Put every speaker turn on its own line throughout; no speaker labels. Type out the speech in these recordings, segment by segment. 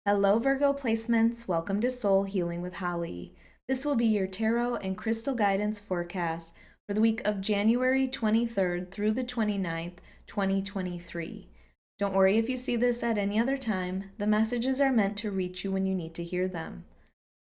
Hello, Virgo placements. Welcome to Soul Healing with Holly. This will be your tarot and crystal guidance forecast for the week of January 23rd through the 29th, 2023. Don't worry if you see this at any other time. The messages are meant to reach you when you need to hear them.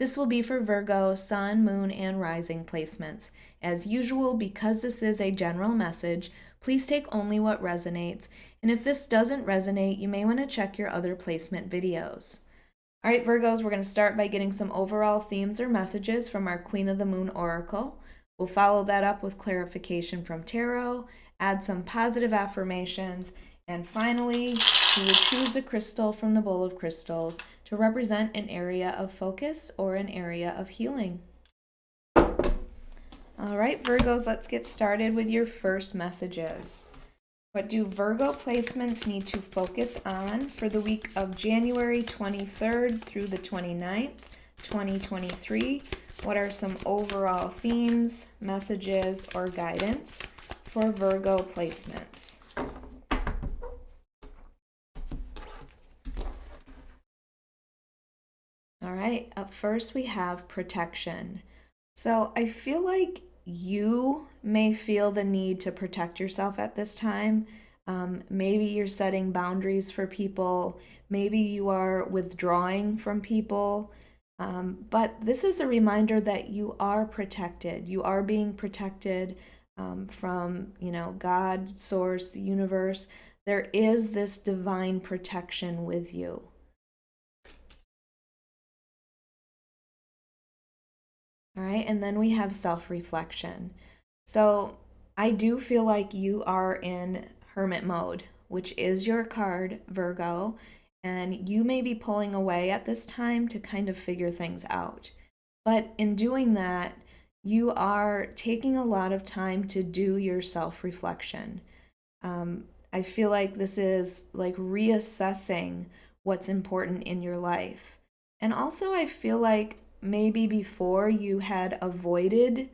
This will be for Virgo, Sun, Moon, and Rising placements. As usual, because this is a general message, please take only what resonates, and if this doesn't resonate, you may want to check your other placement videos. All right, Virgos, we're going to start by getting some overall themes or messages from our Queen of the Moon Oracle. We'll follow that up with clarification from Tarot, add some positive affirmations, and finally, we will choose a crystal from the bowl of crystals to represent an area of focus or an area of healing. All right, Virgos, let's get started with your first messages. What do Virgo placements need to focus on for the week of January 23rd through the 29th, 2023? What are some overall themes, messages, or guidance for Virgo placements? All right, up first we have protection. So I feel like you may feel the need to protect yourself at this time. Maybe you're setting boundaries for people. Maybe you are withdrawing from people. But this is a reminder that you are protected. You are being protected from, God, source, the universe. There is this divine protection with you. All right, and then we have self-reflection. So I do feel like you are in hermit mode, which is your card, Virgo, and you may be pulling away at this time to kind of figure things out. But in doing that, you are taking a lot of time to do your self-reflection. I feel like this is like reassessing what's important in your life. And also, I feel like maybe before you had avoided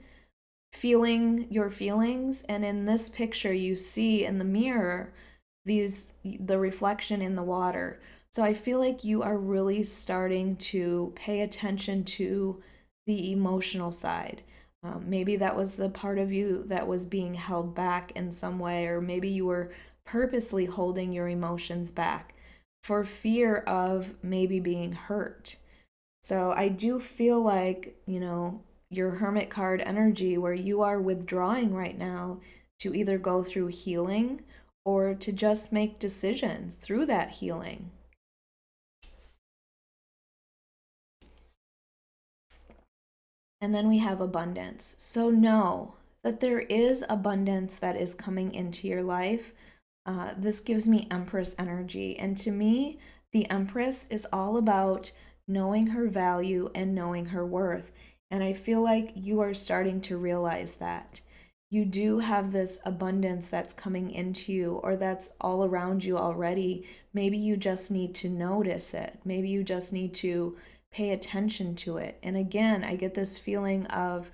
feeling your feelings, and in this picture you see in the mirror the reflection in the water. So I feel like you are really starting to pay attention to the emotional side. Maybe that was the part of you that was being held back in some way, or maybe you were purposely holding your emotions back for fear of maybe being hurt. So I do feel like, your hermit card energy where you are withdrawing right now to either go through healing or to just make decisions through that healing. And then we have abundance. So know that there is abundance that is coming into your life. This gives me Empress energy. And to me, the Empress is all about knowing her value and knowing her worth. And I feel like you are starting to realize that. You do have this abundance that's coming into you, or that's all around you already. Maybe you just need to notice it. Maybe you just need to pay attention to it. And again, I get this feeling of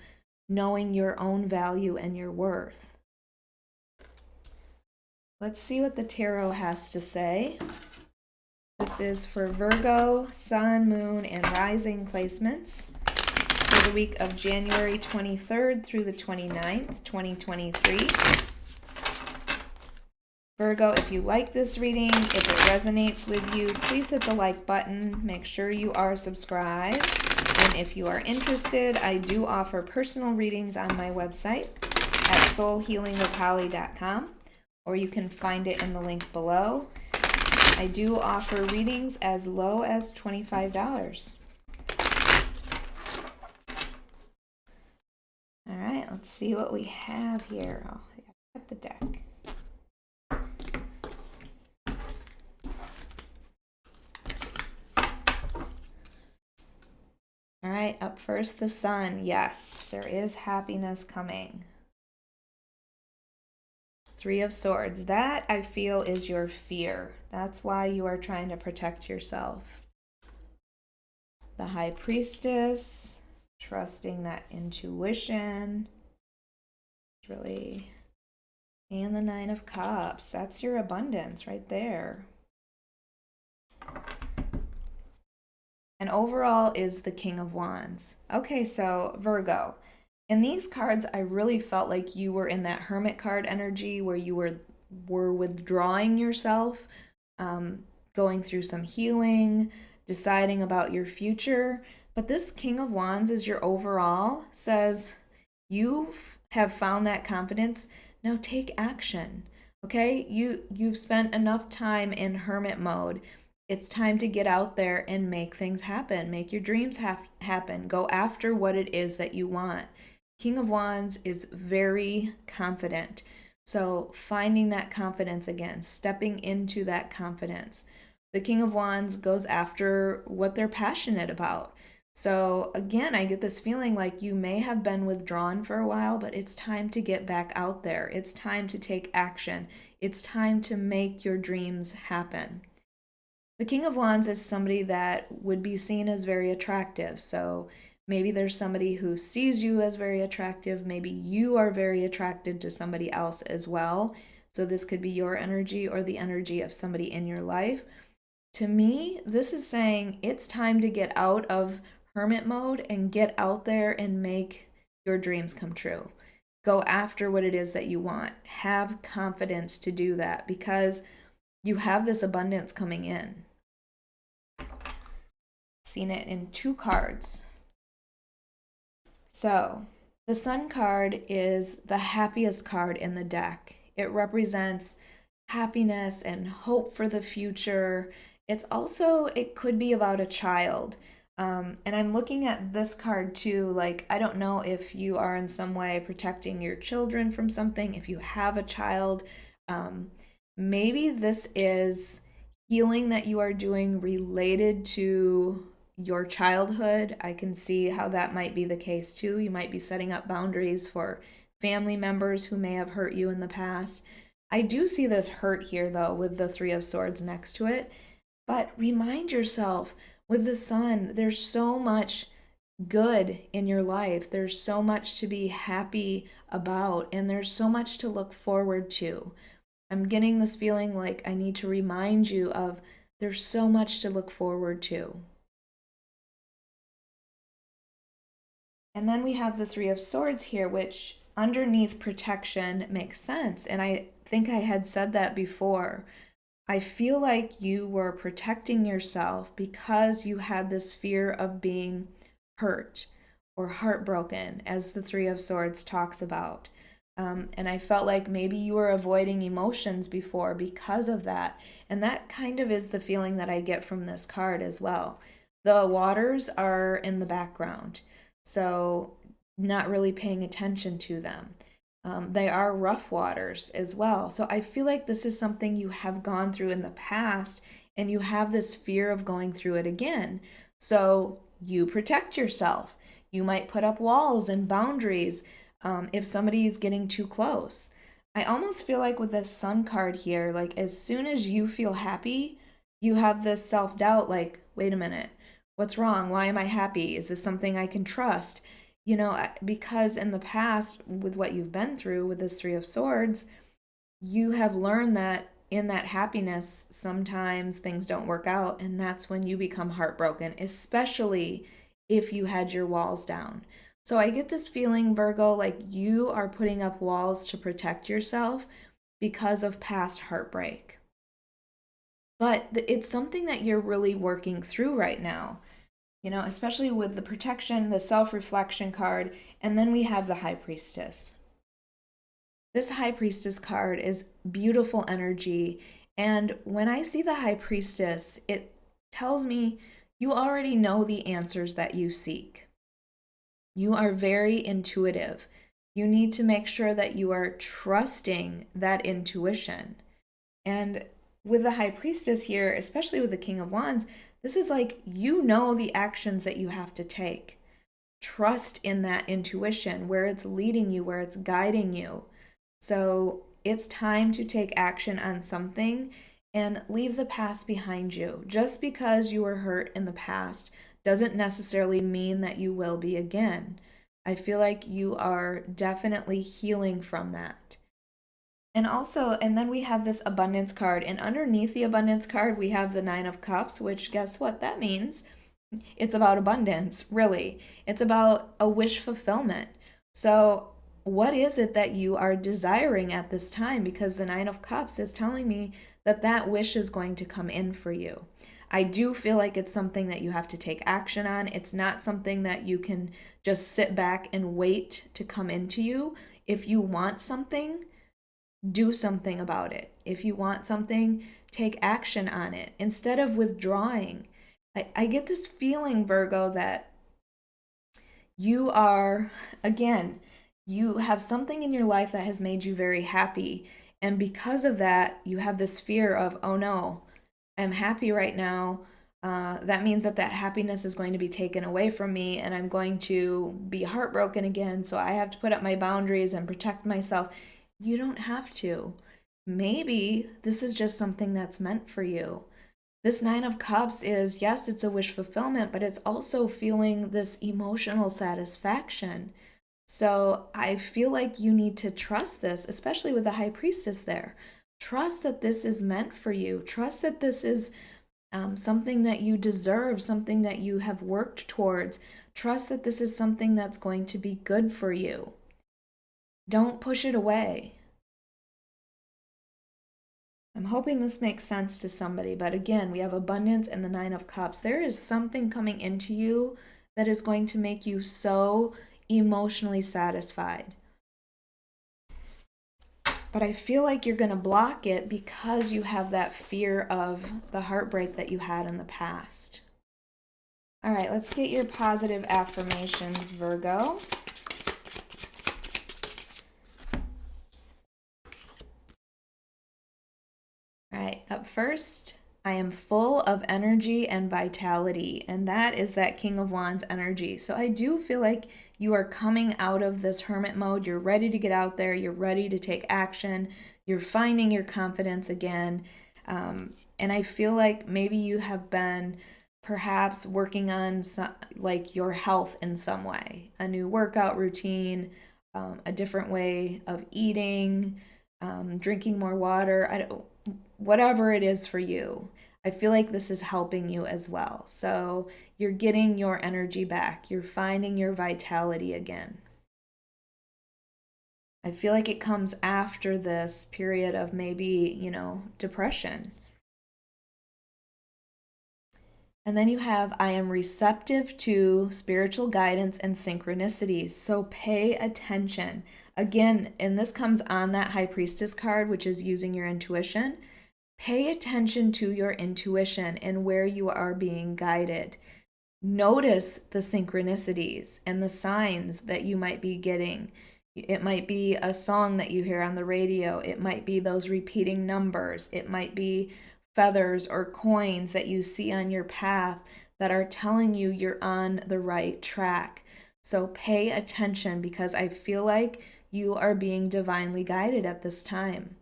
knowing your own value and your worth. Let's see what the tarot has to say. This is for Virgo, Sun, Moon, and Rising placements for the week of January 23rd through the 29th, 2023. Virgo, if you like this reading, if it resonates with you, please hit the like button. Make sure you are subscribed. And if you are interested, I do offer personal readings on my website at soulhealingwithholly.com, or you can find it in the link below. I do offer readings as low as $25. All right, let's see what we have here. Oh, I gotta cut the deck. All right, up first, the Sun. Yes, there is happiness coming. Three of Swords. That, I feel, is your fear. That's why you are trying to protect yourself. The High Priestess, trusting that intuition. Really. And the Nine of Cups. That's your abundance right there. And overall is the King of Wands. Okay, so Virgo. In these cards, I really felt like you were in that Hermit card energy where you were withdrawing yourself, um, going through some healing, deciding about your future. But this King of Wands is your overall, says you have found that confidence. Now take action. Okay? You've spent enough time in hermit mode. It's time to get out there and make things happen. Make your dreams happen. Go after what it is that you want. King of Wands is very confident. So, finding that confidence again, stepping into that confidence. The King of Wands goes after what they're passionate about. So, again, I get this feeling like you may have been withdrawn for a while, but it's time to get back out there. It's time to take action. It's time to make your dreams happen. The King of Wands is somebody that would be seen as very attractive. So maybe there's somebody who sees you as very attractive. Maybe you are very attracted to somebody else as well. So this could be your energy or the energy of somebody in your life. To me, this is saying it's time to get out of hermit mode and get out there and make your dreams come true. Go after what it is that you want. Have confidence to do that because you have this abundance coming in. Seen it in 2 cards. So, the Sun card is the happiest card in the deck. It represents happiness and hope for the future. It's also, it could be about a child. And I'm looking at this card too, like, I don't know if you are in some way protecting your children from something, if you have a child. Maybe this is healing that you are doing related to your childhood. I can see how that might be the case too. You might be setting up boundaries for family members who may have hurt you in the past. I do see this hurt here though with the 3 of Swords next to it. But remind yourself with the Sun, there's so much good in your life. There's so much to be happy about, and there's so much to look forward to. I'm getting this feeling like I need to remind you of there's so much to look forward to. And then we have the 3 of Swords here, which underneath protection makes sense. And I think I had said that before. I feel like you were protecting yourself because you had this fear of being hurt or heartbroken, as the 3 of Swords talks about. And I felt like maybe you were avoiding emotions before because of that. And that kind of is the feeling that I get from this card as well. The waters are in the background, so not really paying attention to them. They are rough waters as well. So I feel like this is something you have gone through in the past and you have this fear of going through it again. So you protect yourself. You might put up walls and boundaries if somebody is getting too close. I almost feel like with this Sun card here, like as soon as you feel happy, you have this self-doubt like, wait a minute, what's wrong? Why am I happy? Is this something I can trust? You know, because in the past, with what you've been through with this 3 of Swords, you have learned that in that happiness, sometimes things don't work out, and that's when you become heartbroken, especially if you had your walls down. So I get this feeling, Virgo, like you are putting up walls to protect yourself because of past heartbreak. But it's something that you're really working through right now, you know, especially with the protection, the self-reflection card, and then we have the High Priestess. This High Priestess card is beautiful energy, and when I see the High Priestess, it tells me you already know the answers that you seek. You are very intuitive. You need to make sure that you are trusting that intuition. And with the High Priestess here, especially with the King of Wands, this is like you know the actions that you have to take. Trust in that intuition, where it's leading you, where it's guiding you. So it's time to take action on something and leave the past behind you. Just because you were hurt in the past doesn't necessarily mean that you will be again. I feel like you are definitely healing from that. And also, and then we have this abundance card, and underneath the abundance card, we have the 9 of Cups, which guess what that means? It's about abundance, really. It's about a wish fulfillment. So, what is it that you are desiring at this time? Because the Nine of Cups is telling me that that wish is going to come in for you. I do feel like it's something that you have to take action on. It's not something that you can just sit back and wait to come into you. If you want something, do something about it. If you want something, take action on it instead of withdrawing. I get this feeling, Virgo, that you are, again, you have something in your life that has made you very happy. And because of that, you have this fear of, oh no, I'm happy right now. That means that that happiness is going to be taken away from me and I'm going to be heartbroken again. So I have to put up my boundaries and protect myself. You don't have to. Maybe this is just something that's meant for you. This Nine of Cups is, yes, it's a wish fulfillment, but it's also feeling this emotional satisfaction. So I feel like you need to trust this, especially with the High Priestess there. Trust that this is meant for you. Trust that this is something that you deserve, something that you have worked towards. Trust that this is something that's going to be good for you. Don't push it away. I'm hoping this makes sense to somebody, but again, we have abundance and the Nine of Cups. There is something coming into you that is going to make you so emotionally satisfied. But I feel like you're going to block it because you have that fear of the heartbreak that you had in the past. All right, let's get your positive affirmations, Virgo. All right, up first, I am full of energy and vitality, and that is that King of Wands energy. So I do feel like you are coming out of this hermit mode. You're ready to get out there. You're ready to take action. You're finding your confidence again. And I feel like maybe you have been perhaps working on like your health in some way, a new workout routine, a different way of eating, drinking more water. Whatever it is for you, I feel like this is helping you as well. So you're getting your energy back. You're finding your vitality again. I feel like it comes after this period of maybe, depression. And then you have, I am receptive to spiritual guidance and synchronicities. So pay attention. Again, and this comes on that High Priestess card, which is using your intuition. Pay attention to your intuition and where you are being guided. Notice the synchronicities and the signs that you might be getting. It might be a song that you hear on the radio. It might be those repeating numbers. It might be feathers or coins that you see on your path that are telling you you're on the right track. So pay attention because I feel like you are being divinely guided at this time.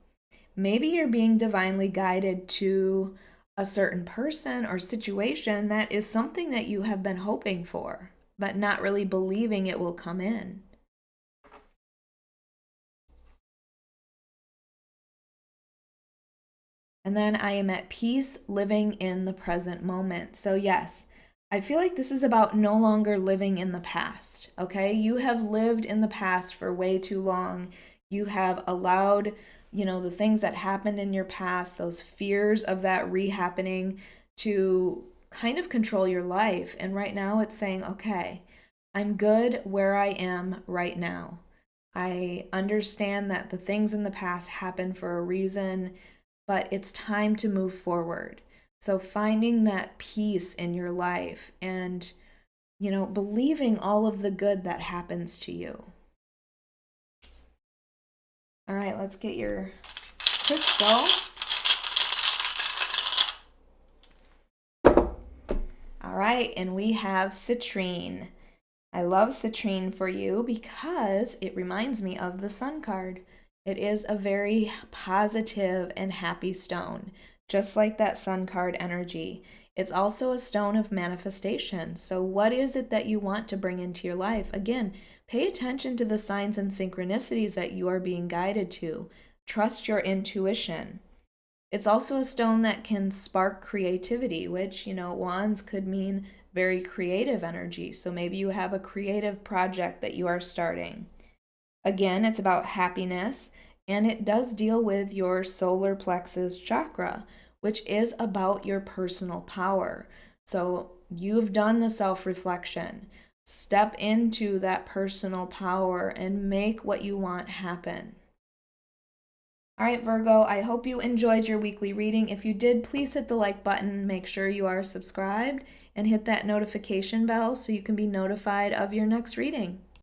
Maybe you're being divinely guided to a certain person or situation that is something that you have been hoping for, but not really believing it will come in. And then I am at peace living in the present moment. So, yes, I feel like this is about no longer living in the past, okay? You have lived in the past for way too long. You have allowed, the things that happened in your past, those fears of that re-happening to kind of control your life. And right now it's saying, okay, I'm good where I am right now. I understand that the things in the past happened for a reason, but it's time to move forward. So finding that peace in your life and, believing all of the good that happens to you. All right, let's get your crystal. All right, and we have citrine. I love citrine for you because it reminds me of the Sun card. It is a very positive and happy stone, just like that Sun card energy. It's also a stone of manifestation. So what is it that you want to bring into your life? Again, pay attention to the signs and synchronicities that you are being guided to. Trust your intuition. It's also a stone that can spark creativity, which, wands could mean very creative energy. So maybe you have a creative project that you are starting. Again, it's about happiness, and it does deal with your solar plexus chakra, which is about your personal power. So you've done the self-reflection. Step into that personal power and make what you want happen. All right, Virgo, I hope you enjoyed your weekly reading. If you did, please hit the like button, make sure you are subscribed, and hit that notification bell so you can be notified of your next reading.